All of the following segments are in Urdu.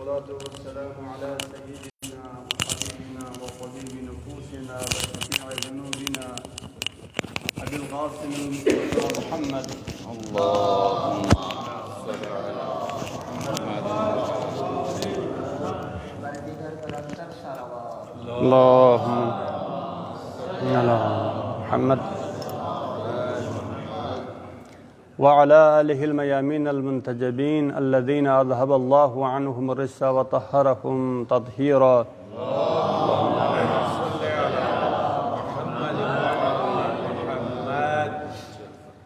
والصلاة والسلام على سيدنا وحبيبنا وطبيب نفوسنا وشفيع ذنوبنا أبي القاسم المصطفى محمد. اللهم صل على اللهم على محمد وعلى آله الميامين المنتجبين الذين أذهب الله عنهم الرجس وطهرهم تطهيرا.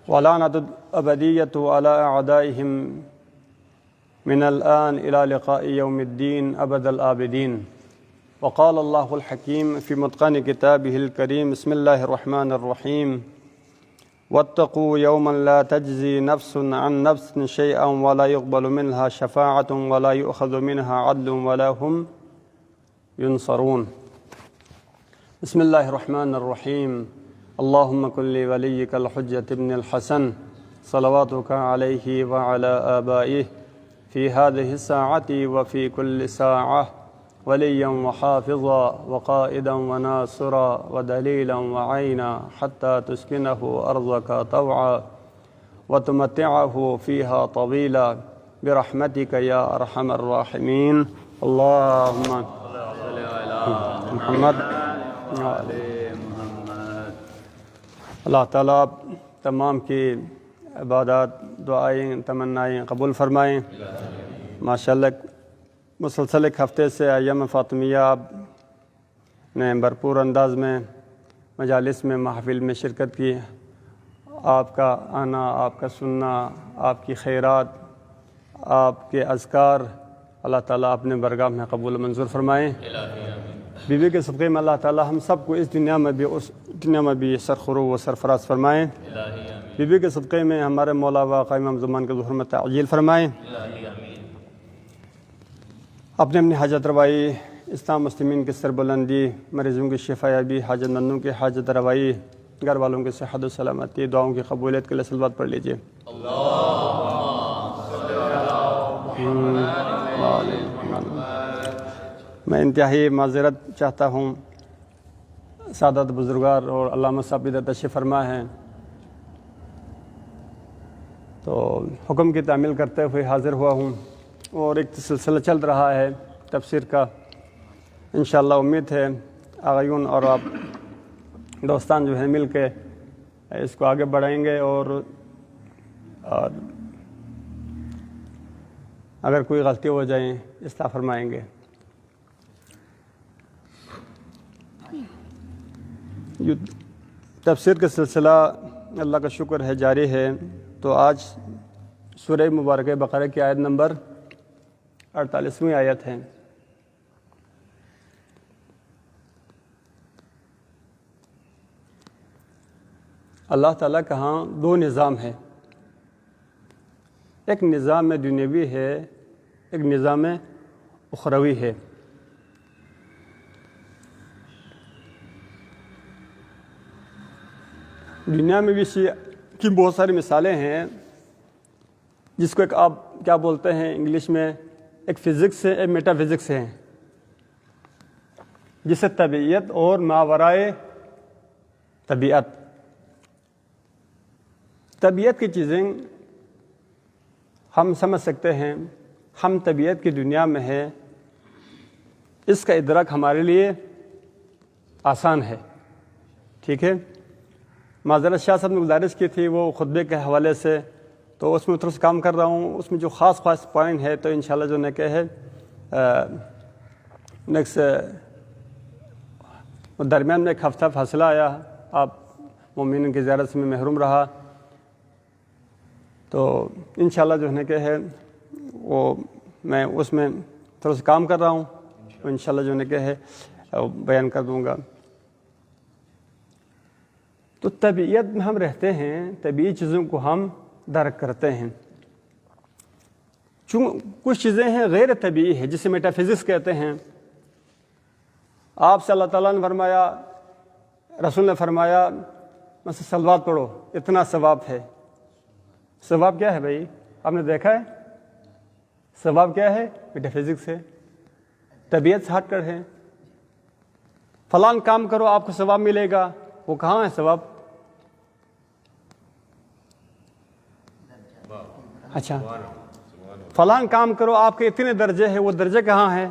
ولعنة الأبدية على أعدائهم من الآن إلى لقاء يوم الدين أبد الآبدين. وقال الله الحكيم في متقن كتابه الكريم: بسم الله الرحمن الرحيم. واتقوا يوما لا تجزي نفس عن نفس شيئا ولا يقبل منها شفاعة ولا يؤخذ منها عدل ولا هم ينصرون. بسم الله الرحمن الرحيم. اللهم كن لوليك الحجة ابن الحسن صلواتك عليه وعلى آبائه في هذه الساعة وفي كل ساعة وليا وحافظا وقائدا وناصرا ودليلا وعينا حتى تسكنه أرضك طوعا وتمتعه فيها طويلا برحمتك يا أرحم الراحمين. اللهم صل على محمد وعلى اللہ تعالیٰ آپ تمام کی عبادات، دعائیں، تمنائیں قبول فرمائیں. ماشاءاللہ مسلسل ایک ہفتے سے ایام فاطمیہ آپ نے بھرپور انداز میں مجالس میں، محافل میں شرکت کی. آپ کا آنا، آپ کا سننا، آپ کی خیرات، آپ کے اذکار اللہ تعالیٰ اپنے برگاہ میں قبول منظور فرمائیں. بیوی کے صدقے میں اللہ تعالیٰ ہم سب کو اس دنیا میں بھی اس دنیا میں بھی سرخرو و سرفراز فرمائیں. بیوی کے صدقے میں ہمارے مولا و آقا امام زمان کے ظہور میں تعجیل فرمائیں. اپنے حاجت روائی، اسلام مسلمین کی سربلندی، مریضوں کی شفا یابی، حاجت مندوں کی حاجت روائی، گھر والوں کی صحت و سلامتی، دعاؤں کی قبولیت کے لیے صلوات پڑھ لیجیے. میں انتہائی معذرت چاہتا ہوں، سعادت بزرگار اور علامہ صاحب ادھر تشریف فرما ہیں، تو حکم کی تعمیل کرتے ہوئے حاضر ہوا ہوں، اور ایک سلسلہ چل رہا ہے تفسیر کا. انشاءاللہ امید ہے آغایون اور آپ دوستان جو ہیں مل کے اس کو آگے بڑھائیں گے، اور اگر کوئی غلطی ہو جائیں اصلاح فرمائیں گے. تفسیر کا سلسلہ اللہ کا شکر ہے جاری ہے. تو آج سورہ مبارکہ بقرہ کی آیت نمبر 48ویں آیت ہے. اللہ تعالیٰ کا ہاں دو نظام ہے، ایک نظام دنیاوی ہے، ایک نظام اخروی ہے. دنیا میں بھی اسی کی بہت ساری مثالیں ہیں، جس کو ایک آپ کیا بولتے ہیں انگلش میں، ایک فزکس ہے، ایک میٹا فزکس ہے، جسے طبیعت اور ماورائے طبیعت. طبیعت کی چیزیں ہم سمجھ سکتے ہیں، ہم طبیعت کی دنیا میں ہیں، اس کا ادراک ہمارے لیے آسان ہے. ٹھیک ہے. معذرت شاہ صاحب نے گزارش کی تھی وہ خطبے کے حوالے سے، تو اس میں تھوڑا سا کام کر رہا ہوں. اس میں جو خاص پوائنٹ ہے تو انشاءاللہ جو نے کہ ہے نیکسٹ درمیان میں ایک ہفتہ فاصلہ آیا، آپ مومنین کی زیارت سے میں محروم رہا، تو انشاءاللہ جو ہے کہ ہے وہ میں اس میں تھوڑا سا کام کر رہا ہوں، تو انشاءاللہ جو ہے کہ ہے بیان کر دوں گا. تو طبیعت میں ہم رہتے ہیں، طبیعی چیزوں کو ہم درک کرتے ہیں. کچھ چیزیں ہیں غیر طبیعی ہیں جسے میٹا فزکس کہتے ہیں. آپ سے اللہ تعالیٰ نے فرمایا، رسول نے فرمایا مثلا صلوات پڑھو، اتنا ثواب ہے. ثواب کیا ہے بھائی؟ آپ نے دیکھا ہے ثواب کیا ہے؟ میٹا فزکس ہے، طبیعت سے ہٹ کر ہے. فلان کام کرو آپ کو ثواب ملے گا، وہ کہاں ہے ثواب؟ اچھا، فلان کام کرو آپ کے اتنے درجے ہیں، وہ درجے کہاں ہے؟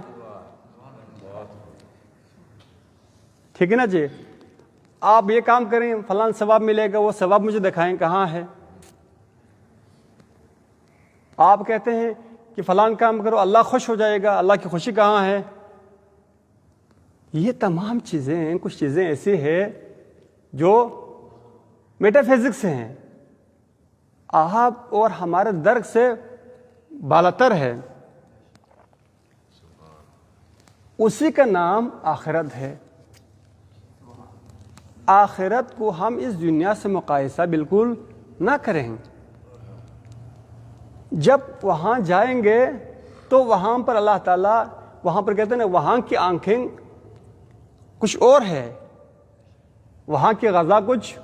ٹھیک ہے نا جی. آپ یہ کام کریں فلان ثواب ملے گا، وہ ثواب مجھے دکھائیں کہاں ہے. آپ کہتے ہیں کہ فلان کام کرو اللہ خوش ہو جائے گا، اللہ کی خوشی کہاں ہے؟ یہ تمام چیزیں، کچھ چیزیں ایسی ہیں جو میٹا فزکس ہیں، آپ اور ہمارے درک سے بالاتر ہے. اسی کا نام آخرت ہے. آخرت کو ہم اس دنیا سے مقایسہ بالکل نہ کریں. جب وہاں جائیں گے تو وہاں پر اللہ تعالیٰ، وہاں پر کہتے ہیں نا وہاں کی آنکھیں کچھ اور ہے، وہاں کی غذا کچھ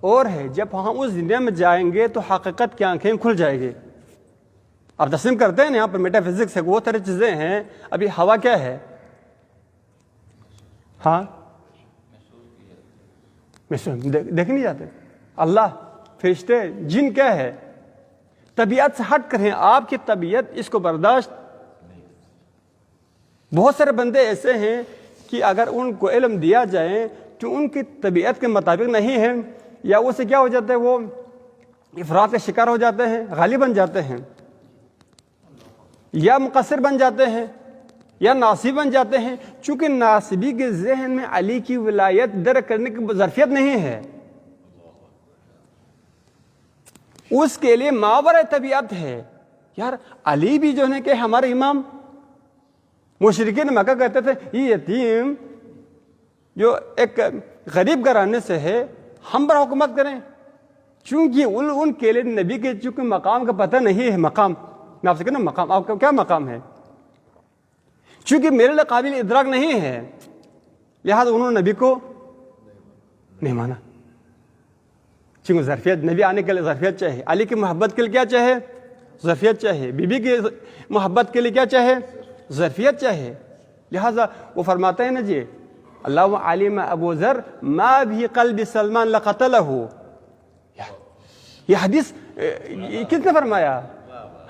اور ہے. جب ہم اس دنیا میں جائیں گے تو حقیقت کی آنکھیں کھل جائے گی. آپ تسلیم کرتے ہیں نا یہاں پر میٹا فزکس ہے، وہ طرح چیزیں ہیں. ابھی ہوا کیا ہے؟ ہاں دیکھ نہیں جاتے. اللہ، فرشتے، جن کیا ہے؟ طبیعت سے ہٹ کر ہیں. آپ کی طبیعت اس کو برداشت. بہت سارے بندے ایسے ہیں کہ اگر ان کو علم دیا جائے تو ان کی طبیعت کے مطابق نہیں ہے، یا اسے کیا ہو جاتا ہے، وہ افراط کا شکار ہو جاتے ہیں، غالی بن جاتے ہیں، یا مقصر بن جاتے ہیں، یا ناصب بن جاتے ہیں. چونکہ ناصبی کے ذہن میں علی کی ولایت درک کرنے کی ظرفیت نہیں ہے، اس کے لیے ماورا طبیعت ہے. یار علی بھی جو ہے کہ ہمارے امام. مشرکین مکہ کہتے تھے یہ یتیم جو ایک غریب گھرانے سے ہے، ہم پر حکومت کریں. چونکہ ان کے لیے نبی کے چونکہ مقام کا پتہ نہیں ہے. مقام میں آپ سے کہنا، مقام آپ کا کیا مقام ہے؟ چونکہ میرے لیے قابل ادراک نہیں ہے، لہذا انہوں نے نبی کو نہیں مانا. چونکہ ظرفیت، نبی آنے کے لیے ظرفیت چاہیے. علی کی محبت کے لیے کیا چاہے؟ ظرفیت چاہیے. بی بی کی محبت کے لیے کیا چاہے؟ ظرفیت چاہیے. لہذا وہ فرماتے ہیں نا جی، اللہ علم ابو ذر ما بھی قلب سلمان لقتلہ. یہ حدیث کس نے فرمایا؟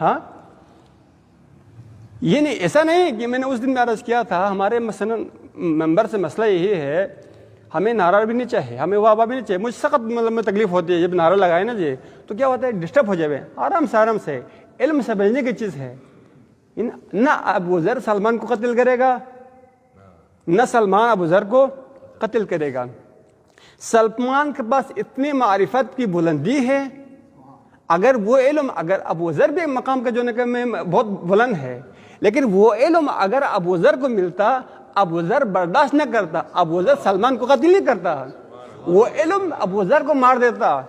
ہاں، یہ نہیں، ایسا نہیں کہ میں نے اس دن میں عرض کیا تھا. ہمارے مثلا ممبر سے مسئلہ یہی ہے، ہمیں نعرہ بھی نہیں چاہیے، ہمیں وابا بھی نہیں چاہیے. مجھے سخت مطلب میں تکلیف ہوتی ہے جب نعرہ لگائے نا جی، تو کیا ہوتا ہے ڈسٹرب ہو جائے. آرام سے علم سمجھنے کی چیز ہے. نہ ابو ذر سلمان کو قتل کرے گا، نہ سلمان ابو ذر کو قتل کرے گا. سلمان کے پاس اتنی معرفت کی بلندی ہے، اگر وہ علم، اگر ابو ذر بھی مقام کا جو میں بہت بلند ہے، لیکن وہ علم اگر ابو ذر کو ملتا، ابو ذر برداشت نہ کرتا، ابو ذر سلمان کو قتل نہیں کرتا، وہ علم ابو ذر کو مار دیتا.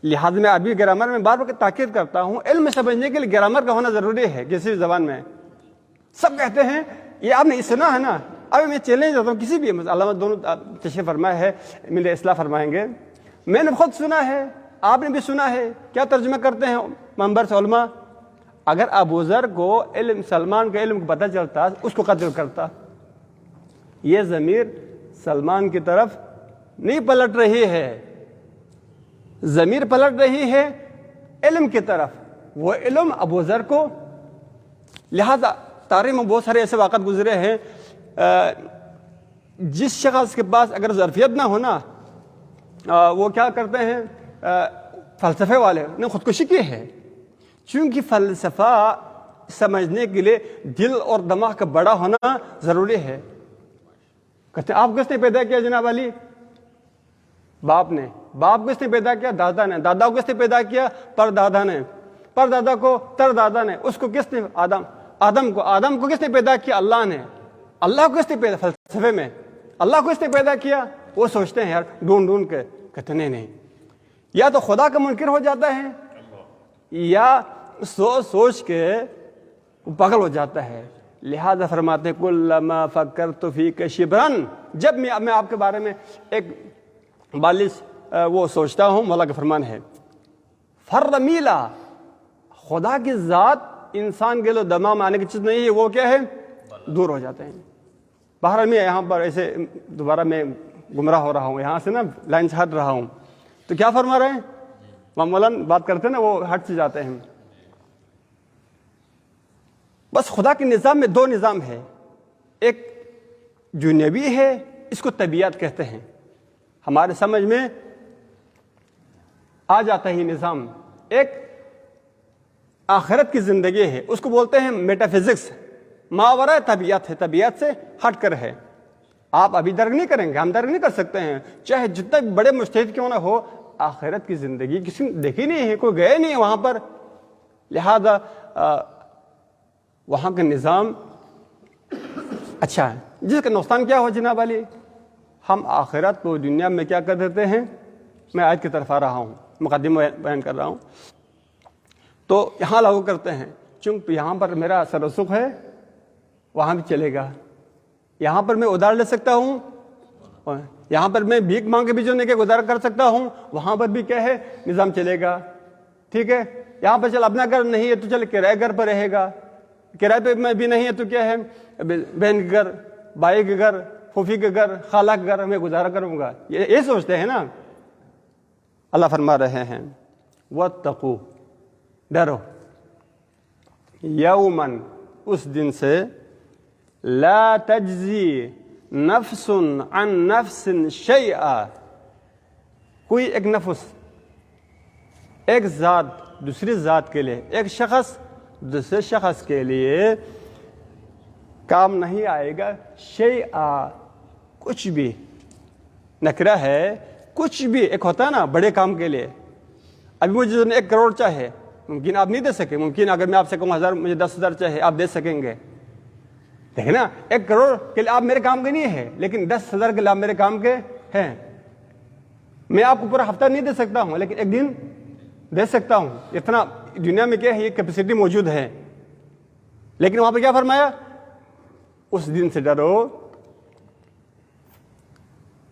لہٰذا میں عربی گرامر میں بار بار تاکید کرتا ہوں، علم سمجھنے کے لیے گرامر کا ہونا ضروری ہے کسی بھی زبان میں. سب کہتے ہیں یہ آپ نے سنا ہے نا. اب میں چیلنج دیتا ہوں کسی بھی، علامہ دونوں تشریف فرمائے ہے، میرے اصلاح فرمائیں گے. میں نے خود سنا ہے، آپ نے بھی سنا ہے. کیا ترجمہ کرتے ہیں منبر سے علماء؟ اگر ابو ذر کو علم، سلمان کے علم کو پتہ چلتا، اس کو قتل کرتا. یہ ضمیر سلمان کی طرف نہیں پلٹ رہی ہے، ضمیر پلٹ رہی ہے علم کی طرف. وہ علم ابو ذر کو. لہذا تاریخ میں بہت سارے ایسے واقعات گزرے ہیں، جس شخص کے پاس اگر ظرفیت نہ ہونا، وہ کیا کرتے ہیں، فلسفے والے نے خودکشی کی ہے. چونکہ فلسفہ سمجھنے کے لیے دل اور دماغ کا بڑا ہونا ضروری ہے. کہتے ہیں آپ کس نے پیدا کیا جناب علی؟ باپ نے. باپ کس نے پیدا کیا؟ دادا نے. دادا کو کس نے پیدا کیا؟ پردادا نے. پردادا کو تردادا نے. اس کو کس نے؟ آدم کو. آدم کو کس نے پیدا کیا؟ اللہ نے. اللہ کو کس نے پیدا؟ فلسفے میں اللہ کو کس نے پیدا کیا؟ وہ سوچتے ہیں یار ڈھونڈ کے. کہتے نہیں، یا تو خدا کا منکر ہو جاتا ہے، یا سوچ کے پاگل ہو جاتا ہے. لہذا فرماتے کلما فکرت فیک شبرا، جب میں آپ کے بارے میں ایک بالش وہ سوچتا ہوں، مولا کا فرمان ہے، فر میلا، خدا کی ذات انسان کے لیے دماغ میں آنے کی چیز نہیں ہے، وہ کیا ہے؟ دور ہو جاتے ہیں۔ باہر میں یہاں پر ایسے دوبارہ میں گمراہ ہو رہا ہوں، یہاں سے نا لائن سے ہٹ رہا ہوں، تو کیا فرما رہے ہیں؟ مولانا بات کرتے ہیں نا، وہ ہٹ سے جاتے ہیں۔ بس خدا کے نظام میں دو نظام ہے، ایک دنیاوی ہے، اس کو طبیعت کہتے ہیں، ہمارے سمجھ میں آ جاتا ہے نظام۔ ایک آخرت کی زندگی ہے، اس کو بولتے ہیں میٹا فزکس، ماورا طبیعت ہے، طبیعت سے ہٹ کر ہے۔ آپ ابھی درک نہیں کریں گے، ہم درک نہیں کر سکتے ہیں، چاہے جتنے بڑے مجتہد کیوں نہ ہو، آخرت کی زندگی کسی نے دیکھی نہیں ہے، کوئی گئے نہیں ہے وہاں پر، لہذا وہاں کا نظام اچھا ہے۔ جس کا نقصان کیا ہو جناب علی، ہم آخرت کو دنیا میں کیا کر دیتے ہیں؟ میں آیت کی طرف آ رہا ہوں، مقدمہ بیان کر رہا ہوں، تو یہاں لاگو کرتے ہیں، چونکہ یہاں پر میرا اثر و رسوخ ہے، وہاں بھی چلے گا۔ یہاں پر میں ادھار لے سکتا ہوں، یہاں پر میں بھیک مانگ کے بھی جو نہیں کہ ادھار کر سکتا ہوں، وہاں پر بھی کیا ہے؟ نظام چلے گا، ٹھیک ہے۔ یہاں پر چل اپنا گھر نہیں ہے تو چل کرائے گھر پر رہے گا، کرائے پہ میں بھی نہیں ہے تو کیا ہے؟ بہن کے گھر، بھائی کے گھر، پھوپھی کے گھر، خالہ کے گھر میں گزارا کروں گا، یہ سوچتے ہیں نا۔ اللہ فرما رہے ہیں واتقوا، ڈرو، یومن، اس دن سے، لا تجزی نفس عن نفس شیئا، کوئی ایک نفس، ایک ذات دوسری ذات کے لیے، ایک شخص دوسرے شخص کے لیے کام نہیں آئے گا، شیئا، کچھ بھی، نکرہ ہے، کچھ بھی، ایک ہوتا ہے نا بڑے کام کے لیے۔ ابھی مجھے 1 کروڑ چاہے، ممکن آپ نہیں دے سکے، ممکن اگر میں آپ سے کہوں 1000، مجھے 10,000 چاہے، آپ دے سکیں گے، دیکھیں نا، 1 کروڑ کے لیے آپ میرے کام کے نہیں ہیں، لیکن 10,000 کے لیے آپ میرے کام کے ہیں۔ میں آپ کو پورا ہفتہ نہیں دے سکتا ہوں، لیکن ایک دن دے سکتا ہوں، اتنا دنیا میں کیا ہے، یہ کیپیسٹی موجود ہے۔ لیکن وہاں پہ کیا فرمایا؟ اس دن سے ڈرو،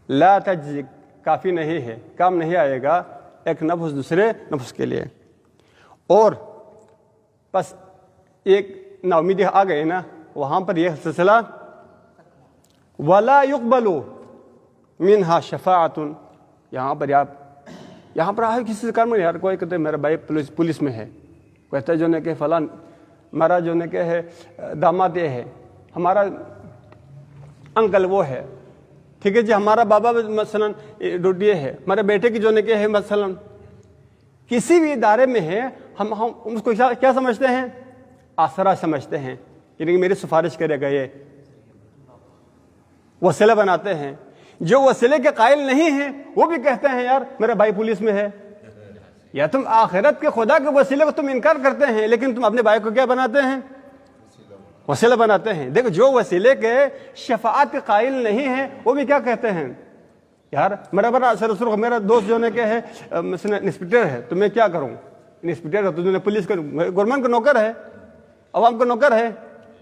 لا تجزی، کافی نہیں ہے، کام نہیں آئے گا ایک نفس دوسرے نفس کے لیے۔ اور بس ایک نا امیدی آ گئے نا، وہاں پر یہ سلسلہ وَلَا يُقْبَلُ مِنْهَا شَفَاعَةٌ، یہاں پر آئے کسی سے کام نہیں، یار کوئی کہتے میرا بھائی پولیس میں ہے، کہتا ہے جو نے کہ فلان ہمارا جو نے کہ ہے داماد یہ ہے، ہمارا انکل وہ ہے، ٹھیک ہے جی، ہمارا بابا مثلا ڈیوٹی ہے، ہمارے بیٹے کی جو نے کہ ہے مثلا کسی بھی ادارے میں ہے، ہم اس کو کیا سمجھتے ہیں؟ آسرا سمجھتے ہیں، یعنی کہ میری سفارش کرے گا، یہ وسیلہ بناتے ہیں۔ جو وسیلے کے قائل نہیں ہیں وہ بھی کہتے ہیں یار میرا بھائی پولیس میں ہے۔ یا تم آخرت کے خدا کے وسیلے کو تم انکار کرتے ہیں، لیکن تم اپنے بھائی کو کیا بناتے ہیں؟ وسیلہ بناتے ہیں۔ دیکھو جو وسیلے کے شفاعت کے قائل نہیں ہیں وہ بھی کیا کہتے ہیں؟ یار میرا بڑا سر میرا دوست جو نے کہ ہے انسپیکٹر ہے، تو میں کیا کروں؟ انسپیکٹر ہے تو پولیس کا گورنمنٹ کا نوکر ہے، عوام کا نوکر ہے،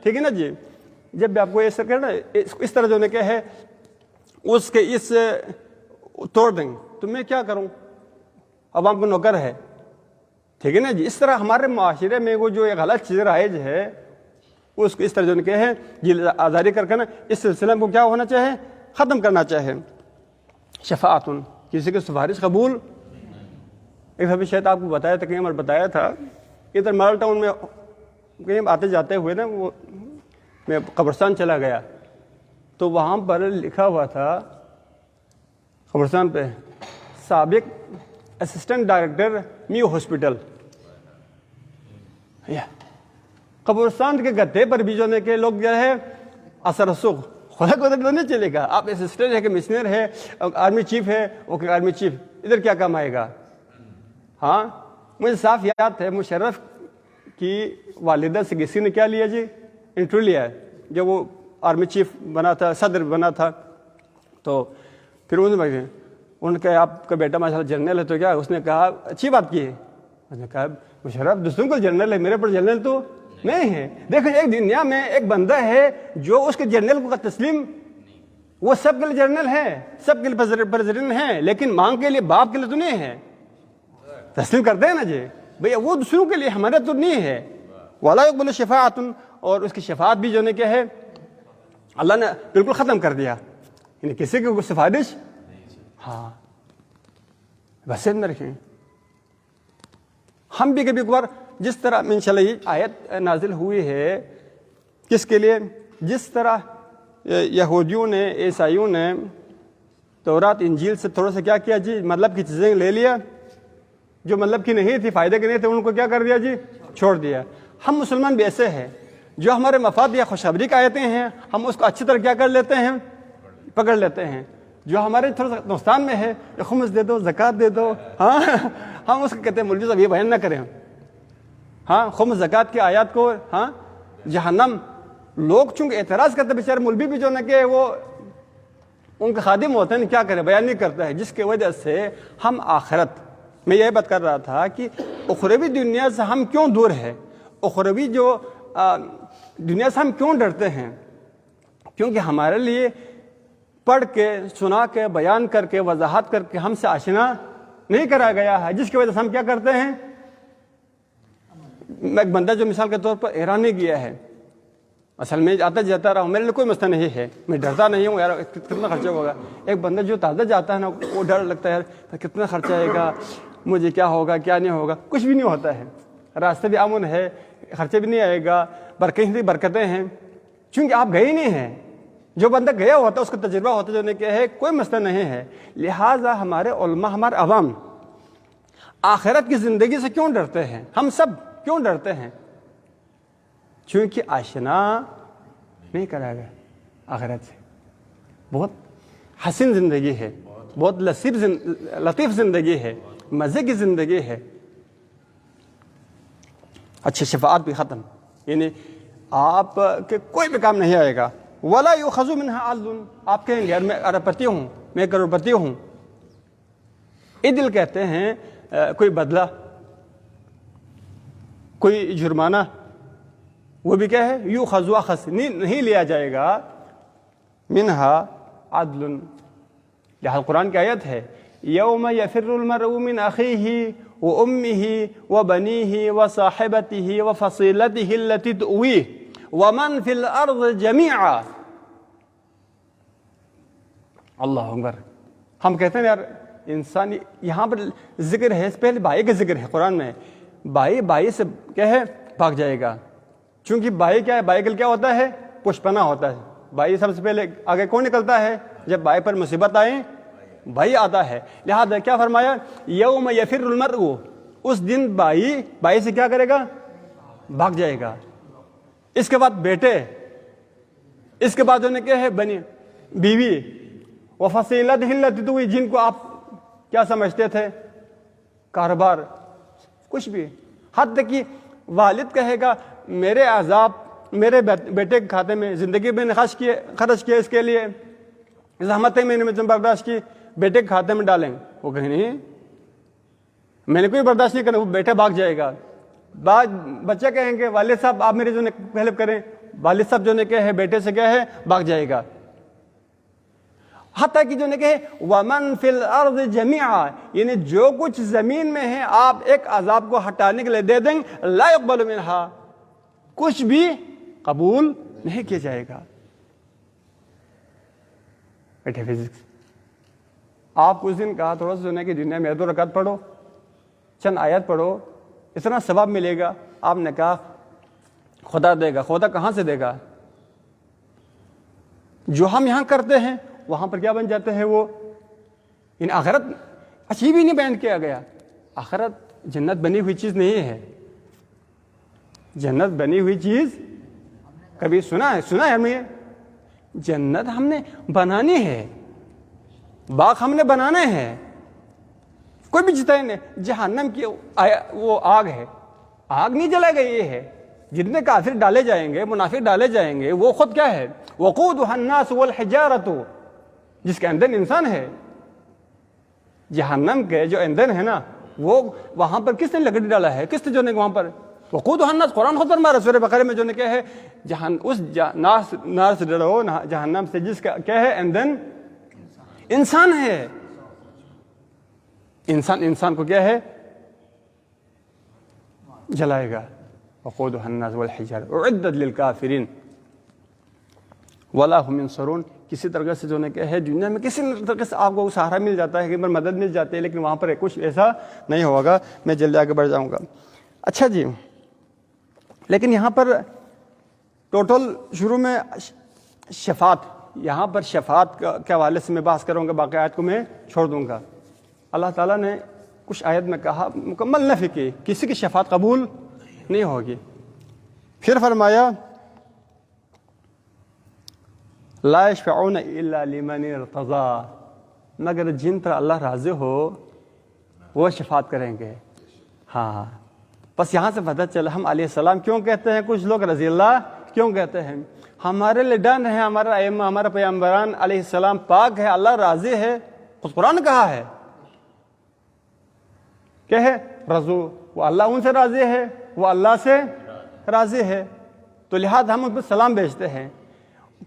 ٹھیک ہے نا جی۔ جب بھی آپ کو ایسا کرنا اس طرح جو نے کہ ہے اس کے اس توڑ دیں تو میں کیا کروں؟ عوام کو نوکر ہے، ٹھیک ہے نا جی۔ اس طرح ہمارے معاشرے میں وہ جو ایک غلط چیز رائج ہے اس کو اس طرح جو کہ ہے جی آزاری کر کے نا اس سلسلے کو کیا ہونا چاہے؟ ختم کرنا چاہے۔ شفاعت، کسی کی سفارش قبول۔ ایک دفعہ شاید آپ کو بتایا تھا، کہیں اور بتایا تھا، ادھر مال ٹاؤن میں کہیں آتے جاتے ہوئے نا وہ میں قبرستان چلا گیا تو وہاں پر لکھا ہوا تھا قبرستان پہ سابق اسسٹنٹ ڈائریکٹر نیو ہاسپٹل۔ قبرستان کے گدے پر بھی جو ہے کہ لوگ جو ہے اثر رسوخ خدا کو ادھر نہیں چلے گا۔ آپ اسسٹنٹ ہے کہ کمشنر ہے، آرمی چیف ہے، اوکے آرمی چیف، ادھر کیا کام آئے گا؟ ہاں مجھے صاف یاد ہے مشرف کی والدہ سے کسی نے کیا لیا جی؟ انٹرویو لیا ہے جب وہ آرمی چیف بنا تھا، صدر بنا تھا، تو پھر انہوں نے کہا آپ کا بیٹا ماشاء اللہ جنرل ہے، تو کیا اس نے کہا اچھی بات کی ہے، اس نے کہا مشرف دوسروں کو جنرل ہے، میرے پر جنرل تو نہیں ہے۔ دیکھو ایک دنیا میں ایک بندہ ہے جو اس کے جنرل کو تسلیم، وہ سب کے لیے جنرل ہے، سب کے لیے پریزیڈنٹ ہے، لیکن ماں کے لیے باپ کے لیے تو نہیں ہے۔ تسلیم کرتے ہیں نا جی بھئی، وہ دوسروں کے لیے، ہمارے تو نہیں ہے، ولا يقبل شفاعت، اور اس کی شفاعت بھی جو نے کیا ہے اللہ نے بالکل ختم کر دیا، یعنی کسی کی سفارش ہاں بس میں رکھیں۔ ہم بھی کبھی کبھار جس طرح انشاءاللہ یہ آیت نازل ہوئی ہے کس کے لیے، جس طرح یہودیوں نے عیسائیوں نے تورات انجیل سے تھوڑا سا کیا کیا جی، مطلب کی چیزیں لے لیا، جو مطلب کی نہیں تھی، فائدے کے نہیں تھے، ان کو کیا کر دیا جی، چھوڑ دیا۔ ہم مسلمان بھی ایسے ہیں، جو ہمارے مفاد یا خوشخبری کا آیتیں ہیں ہم اس کو اچھی طرح کیا کر لیتے ہیں، پکڑ لیتے ہیں۔ جو ہمارے تھوڑا سا نقصان میں ہے، خمس دے دو، زکوٰۃ دے دو، ہاں ہم اس کو کہتے ہیں مولوی صاحب یہ بیان نہ کریں، ہاں خمس زکوٰۃ کی آیات کو ہاں جہنم، لوگ چونکہ اعتراض کرتے بیچارے مولوی بھی جو نا کہ وہ ان کے خادم ہوتے ہیں، کیا کریں، بیان نہیں کرتا ہے، جس کی وجہ سے ہم آخرت میں یہ بات کر رہا تھا کہ اخروی دنیا سے ہم کیوں دور ہے، اخروی جو دنیا سے ہم کیوں ڈرتے ہیں، کیونکہ ہمارے لیے پڑھ کے سنا کے بیان کر کے وضاحت کر کے ہم سے آشنا نہیں کرا گیا ہے، جس کی وجہ سے ہم کیا کرتے ہیں۔ میں ایک بندہ جو مثال کے طور پر ایران نہیں گیا ہے، اصل میں آتا جاتا رہا ہوں، میرے لیے کوئی مسئلہ نہیں ہے، میں ڈرتا نہیں ہوں یار کتنا خرچہ ہوگا۔ ایک بندہ جو تازہ جاتا ہے نا وہ ڈر لگتا ہے یار کتنا خرچہ آئے گا، مجھے کیا ہوگا کیا نہیں ہوگا، کچھ بھی نہیں ہوتا ہے، راستے بھی امن ہے، خرچے بھی نہیں آئے گا، برکتیں ہیں، چونکہ آپ گئے نہیں ہیں۔ جو بندہ گیا ہوتا ہے اس کا تجربہ ہوتا ہے جو نے کیا ہے کوئی مسئلہ نہیں ہے۔ لہٰذا ہمارے علماء، ہمارے عوام آخرت کی زندگی سے کیوں ڈرتے ہیں، ہم سب کیوں ڈرتے ہیں، چونکہ آشنا نہیں کرا گیا آخرت سے۔ بہت حسین زندگی ہے، بہت لطیف زندگی ہے، مزے کی زندگی ہے۔ اچھا شفاعت بھی ختم، یعنی آپ کے کوئی بھی کام نہیں آئے گا۔ وَلَا يُؤْخَذُ مِنْهَا عَدْلٌ، آپ کہیں گے یار میں اربپتی ہوں، میں کروڑپتی ہوں۔ عدل کہتے ہیں کوئی بدلہ، کوئی جرمانہ، وہ بھی کیا ہے یؤخذ اخذ، نہیں لیا جائے گا، منہا عدل۔ لہذا قرآن کی آیت ہے یوم یفر المرء من اخیہ وامہ وبنیہ وصاحبتہ وفصیلتہ التی تؤویہ ومن فی الارض جمیعا۔ اللہ اکبر۔ ہم کہتے ہیں یار انسان، یہاں پر ذکر ہے، اس پہلے بھائی کا ذکر ہے قرآن میں، بھائی سے کیا ہے بھاگ جائے گا، چونکہ بھائی کیا ہے، بھائی کل کیا ہوتا ہے پشپنا ہوتا ہے۔ بھائی سب سے پہلے آگے کون نکلتا ہے، جب بھائی پر مصیبت آئے بھائی آتا ہے۔ لہذا کیا فرمایا یوم یفر المرء، اس دن بھائی سے کیا کرے گا، بھاگ جائے گا۔ اس کے بعد بیٹے، اس کے بعد جو نے کیا ہے بنی بیوی، وفصیلتہ التی تؤویہ، جن کو آپ کیا سمجھتے تھے کاروبار، کچھ بھی، حتیٰ کہ والد کہے گا میرے عذاب میرے بیٹے کے کھاتے میں، زندگی میں نے خرچ کیا اس کے لیے، زحمتیں میں نے برداشت کی، بیٹے کے کھاتے میں ڈالیں، وہ کہیں نہیں میں نے کوئی برداشت نہیں کرنا، وہ بیٹا بھاگ جائے گا۔ بعد بچہ کہیں گے والد صاحب آپ میری جو ہیلپ کریں، والد صاحب جو نے کیا ہے بیٹے سے کیا ہے بھاگ جائے گا۔ حتیٰ کہ جو نے کہے وَمَن فِي الْأَرْضِ جَمِيعًا، یعنی جو کچھ زمین میں ہے آپ ایک عذاب کو ہٹانے کے لیے دے دیں، لا يقبل منہا، کچھ بھی قبول نہیں کیا جائے گا۔ بیٹھے فزکس، آپ کو اس دن کہا تھوڑا سا سنے کہ دنیا میں 2 رکعت پڑھو، چند آیت پڑھو، اتنا ثواب ملے گا۔ آپ نے کہا خدا دے گا، خدا کہاں سے دے گا؟ جو ہم یہاں کرتے ہیں وہاں پر کیا بن جاتے ہیں وہ، ان آخرت اچھی بھی نہیں بیان کیا گیا۔ آخرت جنت بنی ہوئی چیز نہیں ہے، جنت بنی ہوئی چیز کبھی سنا ہے ہمیں، جنت ہم نے بنانی ہے، باغ ہم نے بنانے ہیں، کوئی بھی جتا نہیں۔ جہنم کی وہ آگ ہے، آگ نہیں جلائے گئی ہے، جتنے کافر ڈالے جائیں گے، منافق ڈالے جائیں گے، وہ خود کیا ہے وقودها الناس والحجارۃ، جس کا ایندھن انسان ہے۔ جہنم کے جو ایندھن ہے نا، وہ وہاں پر کس نے لکڑی ڈالا ہے، کس نے جو نے وہاں پر وقودها الناس، قرآن خود فرما رہا ہے سورہ بقرہ میں جو نے کیا ہے اس نار سے ڈرو، جہنم سے، جس کا کیا ہے ایندھن انسان ہے۔ انسان کو کیا ہے جلائے گا۔ وقودها الناس والحجارة اعدت للكافرین ولا هم ينصرون. کسی طرح سے جو ہے کہ ہے دنیا میں کسی طرح سے آپ کو سہارا مل جاتا ہے، کئی بار مدد مل جاتی ہے، لیکن وہاں پر کچھ ایسا نہیں ہوگا. میں جلدی آگے بڑھ جاؤں گا. اچھا جی، لیکن یہاں پر ٹوٹل شروع میں شفاعت، یہاں پر شفاعت کے حوالے سے میں بحث کروں گا، باقی آیت کو میں چھوڑ دوں گا. اللہ تعالیٰ نے کچھ آیت میں کہا مکمل نفی کی، کسی کی شفاعت قبول نہیں ہوگی. پھر فرمایا لا یشفعون الا لمن ارتضی، مگر جن پر اللہ راضی ہو وہ شفاعت کریں گے. ہاں بس یہاں سے پتہ چلا ہم علیہ السلام کیوں کہتے ہیں، کچھ لوگ رضی اللہ کیوں کہتے ہیں. ہمارے لیے ڈن ہے، ہمارا ائمہ، ہمارا پیغمبران علیہ السلام پاک ہے، اللہ راضی ہے. خود قرآن نے کہا ہے کہ ہے رضو، وہ اللہ ان سے راضی ہے، وہ اللہ سے راضی ہے، تو لہٰذا ہم ان پر سلام بھیجتے ہیں.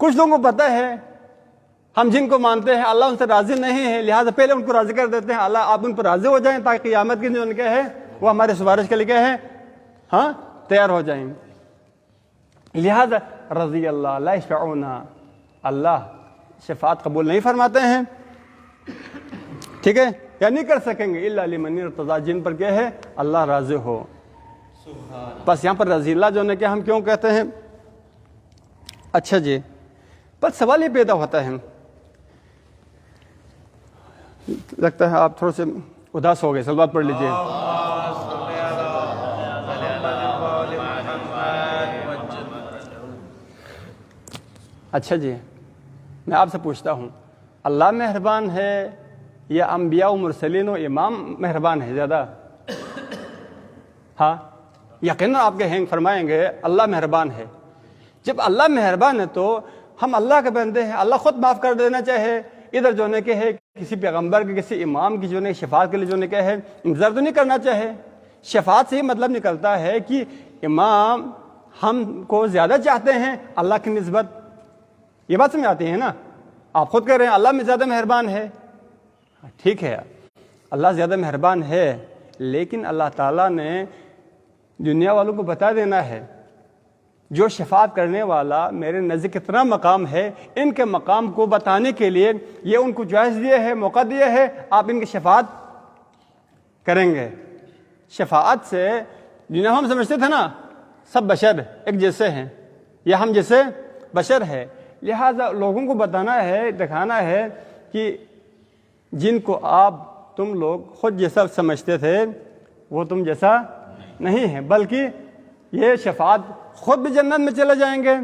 کچھ لوگوں کو پتہ ہے ہم جن کو مانتے ہیں اللہ ان سے راضی نہیں ہے، لہٰذا پہلے ان کو راضی کر دیتے ہیں، اللہ آپ ان پر راضی ہو جائیں تاکہ قیامت کے دن کیا ہے وہ ہمارے سفارش کے لیے کیا ہے ہاں تیار ہو جائیں. لہذا رضی اللہ لا یشفعون، اللہ شفاعت قبول نہیں فرماتے ہیں، ٹھیک ہے، یا نہیں کر سکیں گے الا لمن ارتضی، جن پر کیا ہے اللہ راضی ہو. بس یہاں پر رضی اللہ جو ہے کہ ہم کیوں کہتے ہیں. اچھا جی، بس سوال یہ پیدا ہوتا ہے، لگتا ہے آپ تھوڑے سے اداس ہو گئے، صلوات پڑھ لیجیے. اچھا جی، میں آپ سے پوچھتا ہوں اللہ مہربان ہے یا انبیاء و مرسلین و امام مہربان ہے زیادہ؟ ہاں یقیناً آپ کے فرمائیں گے اللہ مہربان ہے. جب اللہ مہربان ہے تو ہم اللہ کے بندے ہیں، اللہ خود معاف کر دینا چاہے، ادھر جو ہے کہ ہے کسی پیغمبر کے کسی امام کی جو ہے شفاعت کے لیے جو ہے کہ ہے انتظار تو نہیں کرنا چاہے. شفاعت سے یہ مطلب نکلتا ہے کہ امام ہم کو زیادہ چاہتے ہیں اللہ کی نسبت. یہ بات سمجھ آتی ہے نا؟ آپ خود کہہ رہے ہیں اللہ میں زیادہ مہربان ہے، ٹھیک ہے اللہ زیادہ مہربان ہے، لیکن اللہ تعالیٰ نے دنیا والوں کو بتا دینا ہے جو شفاعت کرنے والا میرے نزدیک کتنا مقام ہے، ان کے مقام کو بتانے کے لیے یہ ان کو جائز دیے ہے، موقع دیا ہے، آپ ان کی شفاعت کریں گے. شفاعت سے دنیا ہم سمجھتے تھے نا سب بشر ایک جیسے ہیں یا ہم جیسے بشر ہے، لہذا لوگوں کو بتانا ہے، دکھانا ہے کہ جن کو تم لوگ خود جیسا سمجھتے تھے وہ تم جیسا نہیں ہے، بلکہ یہ شفاعت خود بھی جنت میں چلے جائیں گے،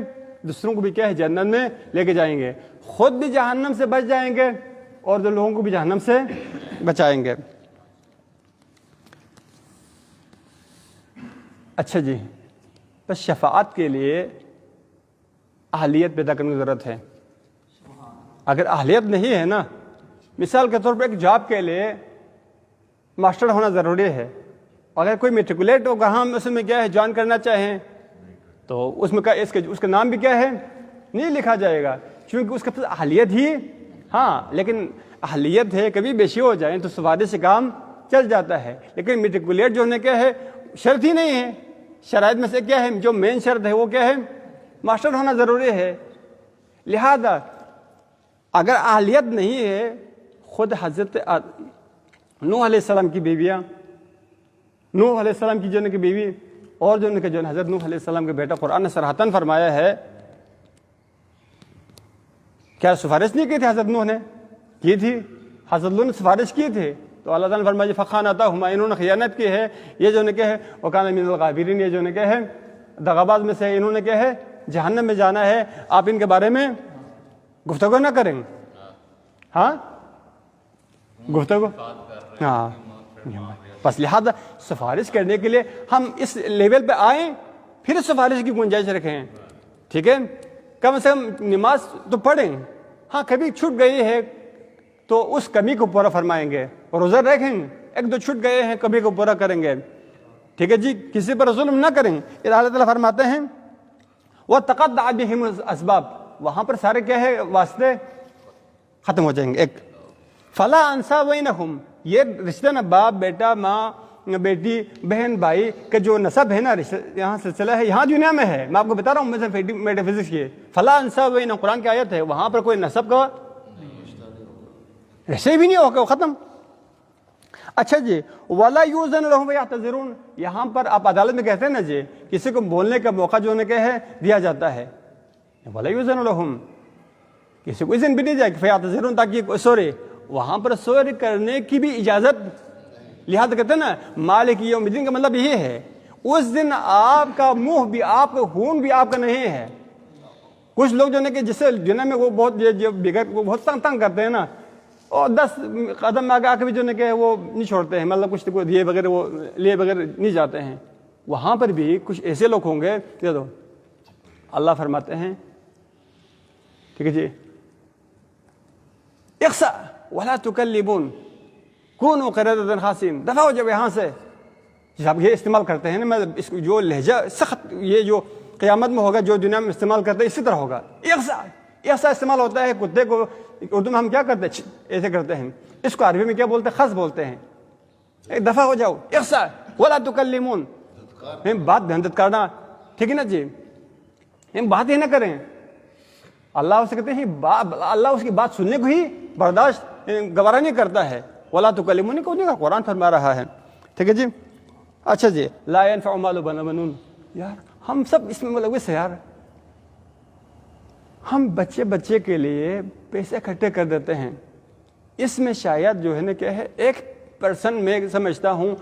دوسروں کو بھی کیا ہے جنت میں لے کے جائیں گے، خود بھی جہنم سے بچ جائیں گے اور جو لوگوں کو بھی جہنم سے بچائیں گے. اچھا جی، بس شفاعت کے لیے اہلیت پیدا کرنے کی ضرورت ہے. اگر اہلیت نہیں ہے نا، مثال کے طور پر ایک جاب کے لیے ماسٹر ہونا ضروری ہے، اگر کوئی میٹریکولیٹ ہوگا ہم اس میں کیا ہے جوائن کرنا چاہیں تو اس میں اس کا نام بھی کیا ہے نہیں لکھا جائے گا، کیونکہ اس کے پاس اہلیت ہی ہاں، لیکن اہلیت ہے کبھی بیشی ہو جائیں تو سفارش سے کام چل جاتا ہے، لیکن میٹریکولیٹ جو ہونے کیا ہے شرط ہی نہیں ہے. شرائط میں سے کیا ہے جو مین شرط ہے وہ کیا ہے ماسٹر ہونا ضروری ہے. لہذا اگر اہلیت نہیں ہے، خود حضرت نوح علیہ السلام کی بیویاں، نوح علیہ السلام کی جو ہے کہ بیوی اور جو ہے حضرت نوح علیہ السلام کے بیٹا، قرآن نے صراحتاً فرمایا ہے، کیا سفارش نہیں کی تھی حضرت نوح نے؟ کی تھی، حضرت نوح نے سفارش کی تھی، تو اللہ تعالیٰ نے فرمایا فخانتاہما، انہوں نے خیانت کی ہے، یہ جو ہے کہ ہے وکان من الغابرین، یہ جو ہے کہ ہے دغاباز میں سے، انہوں نے کیا ہے جہنم میں جانا ہے، آپ ان کے بارے میں گفتگو نہ کریں. ہاں گفتگو ہاں، بس لہذا سفارش کرنے کے لیے ہم اس لیول پہ آئیں، پھر سفارش کی گنجائش رکھیں، ٹھیک ہے. کم سے کم نماز تو پڑھیں، ہاں کبھی چھوٹ گئی ہے تو اس کمی کو پورا فرمائیں گے، روزہ رکھیں، ایک دو چھوٹ گئے ہیں کبھی کو پورا کریں گے، ٹھیک ہے جی، کسی پر ظلم نہ کریں. اللہ تعالیٰ فرماتے ہیں وَتَقَطَّعَ بِهِمُ الْأَسْبَابُ، وہاں پر سارے کیا ہے واسطے ختم ہو جائیں گے. ایک فَلَا أَنْسَابَ بَيْنَهُمْ، یہ رشتہ نا باپ بیٹا ماں بیٹی بہن بھائی کا جو نسب ہے نا، یہاں سلسلہ ہے، یہاں دنیا میں ہے. میں آپ کو بتا رہا ہوں مثلا میٹا فزکس کی فلاں انسب قرآن کی آیت ہے، وہاں پر کوئی نسب کا رشتے بھی نہیں ہوگا، ختم. اچھا جی، وَلَا يُؤْذَنُ لَهُمْ وَيَعْتَذِرُونَ، یہاں پر آپ عدالت میں کہتے ہیں نا جی کسی کو بولنے کا موقع جو ہے کہ دیا جاتا ہے. وَلَا يُؤْذَنُ لَهُمْ، کسی کو اذن بھی نہیں جائے فَيَعْتَذِرُونَ، تاکہ سوری وہاں پر سوری کرنے کی بھی اجازت. لہذا کہتے ہیں نا مالک یوم الدین کا مطلب یہ ہے اس دن آپ کا منہ بھی، آپ کا خون بھی آپ کا نہیں ہے. کچھ لوگ جو ہے کہ جسے دنیا میں وہ بہت بگڑ وہ بہت تنگ کرتے ہیں نا، اور 10 قدم آگے آ کے بھی جو ہے کہ وہ نہیں چھوڑتے ہیں، مطلب کچھ دیے بغیر وہ لیے بغیر نہیں جاتے ہیں. وہاں پر بھی کچھ ایسے لوگ ہوں گے. دے دو، اللہ فرماتے ہیں ٹھیک ہے جی، اخسا ولا تکلبون کونوا قردۃ خاسئین، دفع ہو جب یہاں سے. جب یہ استعمال کرتے ہیں نا، میں اس جو لہجہ سخت یہ جو قیامت میں ہوگا جو دنیا میں استعمال کرتے ہیں اسی طرح ہوگا. اخسا استعمال ہوتا ہے کتے کو اردو میں ہم کیا کرتے ہیں ایسے کرتے ہیں، اس کو عربی میں کیا بولتے ہیں؟ خس بولتے ہیں. ایک دفعہ ہو جاؤ. اخسا ولا تکلمون، بات دھندت کرنا، ٹھیک ہے نا جی، ہم بات ہی نہ کریں. اللہ اسے کہتے ہیں اللہ اس کی بات سننے کو ہی برداشت گوارا نہیں کرتا ہے. ولا تکلمون کو نہیں، قرآن فرما رہا ہے. ٹھیک ہے جی. اچھا جی، لا ينفع مال ولا بنون، یار ہم سب اس میں ملوث ہے. یار ہم بچے کے لیے پیسے اکٹھے کر دیتے ہیں. اس میں شاید جو ہے نا کیا ہے 1% میں سمجھتا ہوں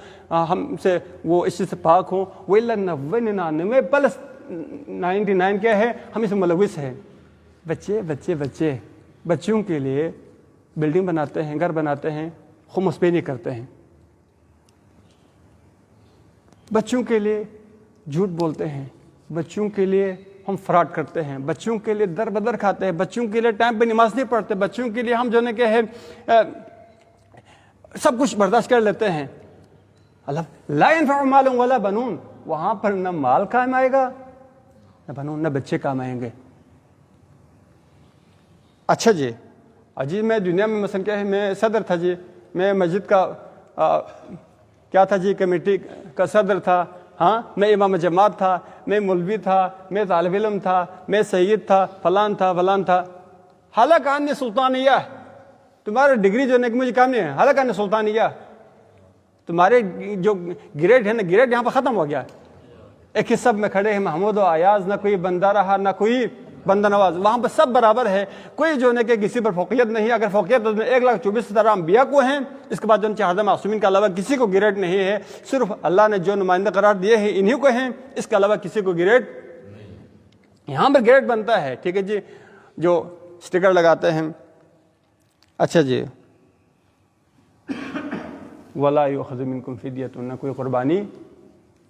ہم سے وہ اس چیز سے پاک ہوں، وہ 99 کیا ہے ہم اس میں ملوث ہیں. بچوں کے لیے بلڈنگ بناتے ہیں، گھر بناتے ہیں، خمس پے نہیں کرتے ہیں. بچوں کے لیے جھوٹ بولتے ہیں، بچوں کے لیے ہم فراڈ کرتے ہیں، بچوں کے لیے در بدر کھاتے ہیں، بچوں کے لیے ٹائم پہ نماز نہیں پڑھتے، بچوں کے لیے ہم جو ہے کہ ہے سب کچھ برداشت کر لیتے ہیں. اللہ لا ينفع مال ولا بنون، وہاں پر نہ مال کام آئے گا نہ بنون، نہ بچے کام آئیں گے. اچھا جی، عجیب میں دنیا میں مثلا کیا ہے، میں صدر تھا جی، میں مسجد کا کیا تھا جی، کمیٹی کا صدر تھا. ہاں، میں امام جماعت تھا، میں مولوی تھا، میں طالب علم تھا، میں سید تھا، فلان تھا. حالانکہ آن سلطانیہ، تمہارا ڈگری جو ہے کہ مجھے کام نہیں ہے. حالانکہ آن سلطانیہ، تمہارے جو گریڈ ہے نا، گریڈ یہاں پر ختم ہو گیا. ایک ہی سب میں کھڑے ہیں محمود و ایاز، نہ کوئی بندہ رہا نہ کوئی بندہ نواز. وہاں پر سب برابر ہے، کوئی جو ہے کہ کسی پر فوقیت نہیں. اگر فوقیت 1,24,000 انبیاء کو ہیں، اس کے بعد جو 4 معصومین کے علاوہ کسی کو گریڈ نہیں ہے. صرف اللہ نے جو نمائندہ قرار دیے ہیں انہی کو ہیں، اس کے علاوہ کسی کو گریڈ یہاں پر گریڈ بنتا ہے. ٹھیک ہے جی، جو سٹیکر لگاتے ہیں. اچھا جی، وَلَا يُؤْخَذُ مِنْكُمْ فِدْيَةٌ، نہ کوئی قربانی.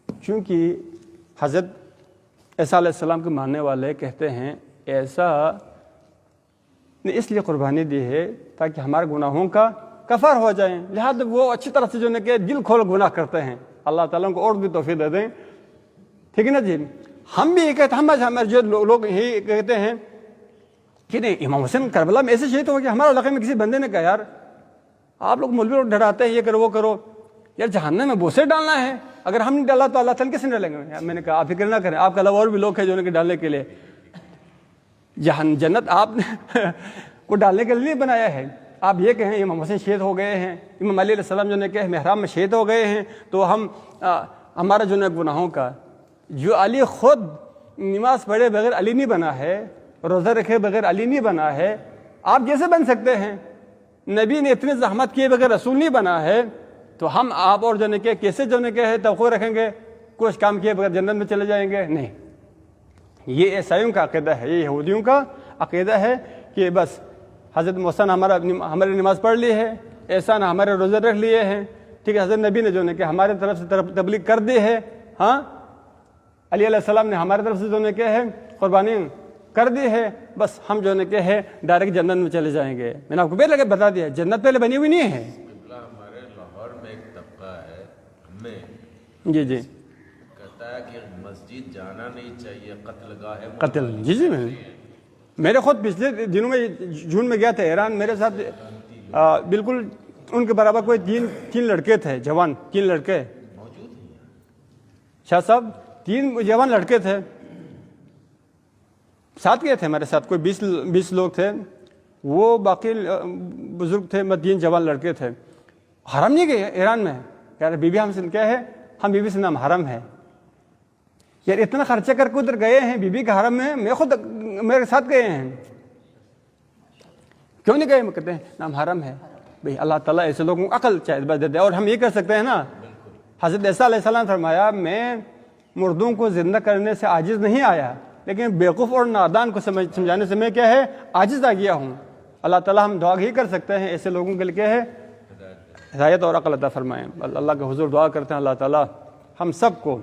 چونکہ حضرت عیسیٰ علیہ السلام کے ماننے والے کہتے ہیں ایسا نے اس لیے قربانی دی ہے تاکہ ہمارے گناہوں کا کفار ہو جائیں. لہذا وہ اچھی طرح سے جو ہے کہ دل کھول گناہ کرتے ہیں. اللہ تعالیٰ کو اور بھی توفیق دے دیں. ٹھیک ہے نا جی. ہم بھی یہ کہتے ہیں، ہمارے جو لوگ یہی کہتے ہیں کہ نہیں، امام حسین کربلا میں ایسے شہید ہو گیا. ہمارے علاقے میں کسی بندے نے کہا یار آپ لوگ مولوی لوگ ڈراتے ہیں، یہ کرو وہ کرو، یار جہنم میں بوسے ڈالنا ہے، اگر ہم نے ڈالا تو اللہ تعالیٰ کس نے ڈالیں گے؟ میں نے کہا آپ فکر نہ کریں، آپ کے علاوہ اور بھی لوگ ہیں جو کہ ڈالنے کے لیے جنت آپ نے کو ڈالنے کے لیے نہیں بنایا ہے. آپ یہ کہیں امام حسین شہید ہو گئے ہیں، امام علی علیہ السلام جو کہ محراب میں شہید ہو گئے ہیں، تو ہم ہمارا جو گناہوں کا، جو علی خود نماز پڑھے بغیر علی نہیں بنا ہے، روزہ رکھے بغیر علی نہیں بنا ہے، آپ کیسے بن سکتے ہیں؟ نبی نے اتنے زحمت کیے بغیر رسول نہیں بنا ہے، تو ہم آپ اور جو کہ کیسے جو کہ ہے توقع رکھیں گے کچھ کام کیے بغیر جنت میں چلے جائیں گے؟ نہیں. یہ عیسائیوں کا عقیدہ ہے، یہ یہودیوں کا عقیدہ ہے کہ بس حضرت موسیٰ نے ہماری نماز پڑھ لی ہے، ایسا نہ ہمارے روزے رکھ لیے ہیں. ٹھیک ہے، حضرت نبی نے جو کہ ہمارے طرف سے تبلیغ کر دی ہے. ہاں، علی علیہ السلام نے ہمارے طرف سے جو ہے قربانی کر دی ہے، بس ہم جو کہ ہے ڈائریکٹ جنت میں چلے جائیں گے. میں نے آپ کو پہلے بتا دیا جنت پہلے بنی ہوئی نہیں ہے. ہمارے لاہور میں ایک طبقہ ہے ہمیں جی کہتا ہے کہ مسجد جانا نہیں چاہیے، قتل گاہ ہے قتل. جی میرے خود پچھلے دنوں میں جون میں گیا تھا ایران، میرے ساتھ بالکل ان کے برابر کوئی تین لڑکے تھے، جوان 3 لڑکے. شاہ صاحب 3 جوان لڑکے تھے، ساتھ گئے تھے ہمارے ساتھ، کوئی 20 لوگ تھے، وہ باقی بزرگ تھے، 3 جوان لڑکے تھے، حرم نہیں گئے ایران میں، یار بی بی ہم سے کیا ہے، ہم بی بی سے نام حرم ہے، یار اتنا خرچہ کر کے ادھر گئے ہیں بی بی کا حرم میں، میں خود میرے ساتھ گئے ہیں، کیوں نہیں گئے؟ کہتے ہیں نام حرم ہے۔ بھئی اللہ تعالیٰ ایسے لوگوں کو عقل چاہے بس دیتے، اور ہم یہ کر سکتے ہیں نا، حضرت عیسیٰ علیہ السلام فرمایا میں مردوں کو زندہ کرنے سے عاجز نہیں آیا، لیکن بیوقوف اور نادان کو سمجھانے سے میں کیا ہے عاجز آ گیا ہوں۔ اللہ تعالیٰ ہم دعا ہی کر سکتے ہیں ایسے لوگوں کے لیے کیا ہے ہدایت اور عقل عطا فرمائیں۔ اللہ کے حضور دعا کرتے ہیں اللہ تعالیٰ ہم سب کو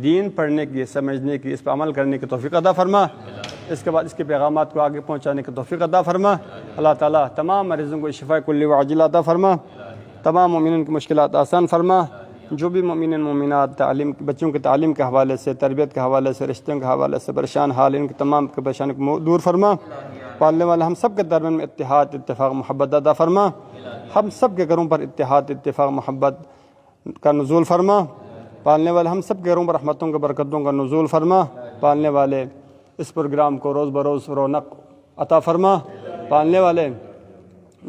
دین پڑھنے کی، سمجھنے کی، اس پر عمل کرنے کی توفیق عطا فرما، اس کے بعد اس کے پیغامات کو آگے پہنچانے کی توفیق عطا فرما۔ اللہ تعالیٰ تمام مریضوں کو شفاء کلی وعاجل عطا فرما، تمام مومنین کی مشکلات آسان فرما، جو بھی مومنین مومنات تعلیم بچوں کے تعلیم کے حوالے سے، تربیت کے حوالے سے، رشتوں کے حوالے سے پریشان حال، ان کی تمام پریشانی کو دور فرما۔ پالنے والے ہم سب کے درمیان میں اتحاد، اتفاق، محبت عطا فرما، ہم سب کے گھروں پر اتحاد، اتفاق، محبت کا نزول فرما۔ پالنے والے ہم سب کے گھروں پر رحمتوں کے برکتوں کا نزول فرما۔ پالنے والے اس پروگرام کو روز بروز رونق عطا فرما۔ پالنے والے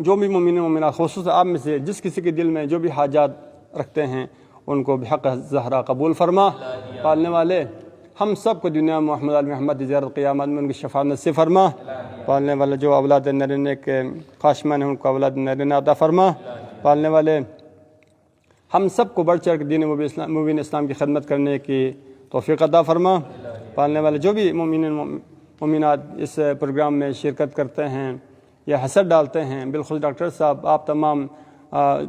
جو بھی مومن مومنات خصوصاً آپ میں سے جس کسی کے دل میں جو بھی حاجات رکھتے ہیں ان کو بحق زہرا قبول فرما۔ پالنے والے ہم سب کو دنیا میں محمد علی محمد زیارت قیامت میں ان کی شفاعت نصیب فرما۔ پالنے والے جو اولاد نرینہ کے خواہشمند ہیں ان کو اولاد نرینہ عطا فرما۔ پالنے والے ہم سب کو بڑھ چڑھ کے دین مبین اسلام کی خدمت کرنے کی توفیق عطا فرما۔ پالنے والے جو بھی مومنات اس پروگرام میں شرکت کرتے ہیں یا حسد ڈالتے ہیں، بالخصوص ڈاکٹر صاحب آپ تمام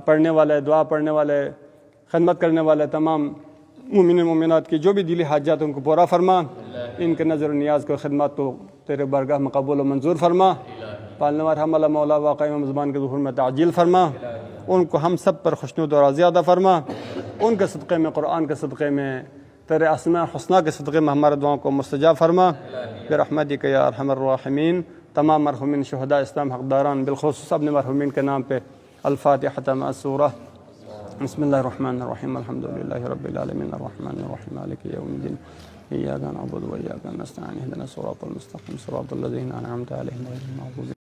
پڑھنے والے، دعا پڑھنے والے، خدمت کرنے والے تمام مومن مومنات کی جو بھی دلی حاجات ان کو پورا فرما، ان کے نظر و نیاز کو خدمات کو تیرے بارگاہ میں قبول و منظور فرما۔ پالنے والے ہم اللہ مولا واقعی زبان کے ظہور میں تعجیل فرما، ان کو ہم سب پر خوشنود و راضی عطا فرما، ان کے صدقے میں، قرآن کے صدقے میں، تیرے اسماء الحسنی کے صدقے میں ہمارے دعاؤں کو مستجاب فرما برحمتک یا ارحم الراحمین۔ تمام مرحومین شہداء اسلام حقداران بالخصوص اپنے مرحومین کے نام پہ الفاتحہ مع السورہ۔ بسم اللہ الرحمن الرحیم، الحمد للہ رب العالمین، الرحمن الرحیم، مالک یوم الدین، ایاک نعبد و ایاک نستعین، اہدنا الصراط المستقیم، صراط الذین انعمت علیہم غیر المغضوب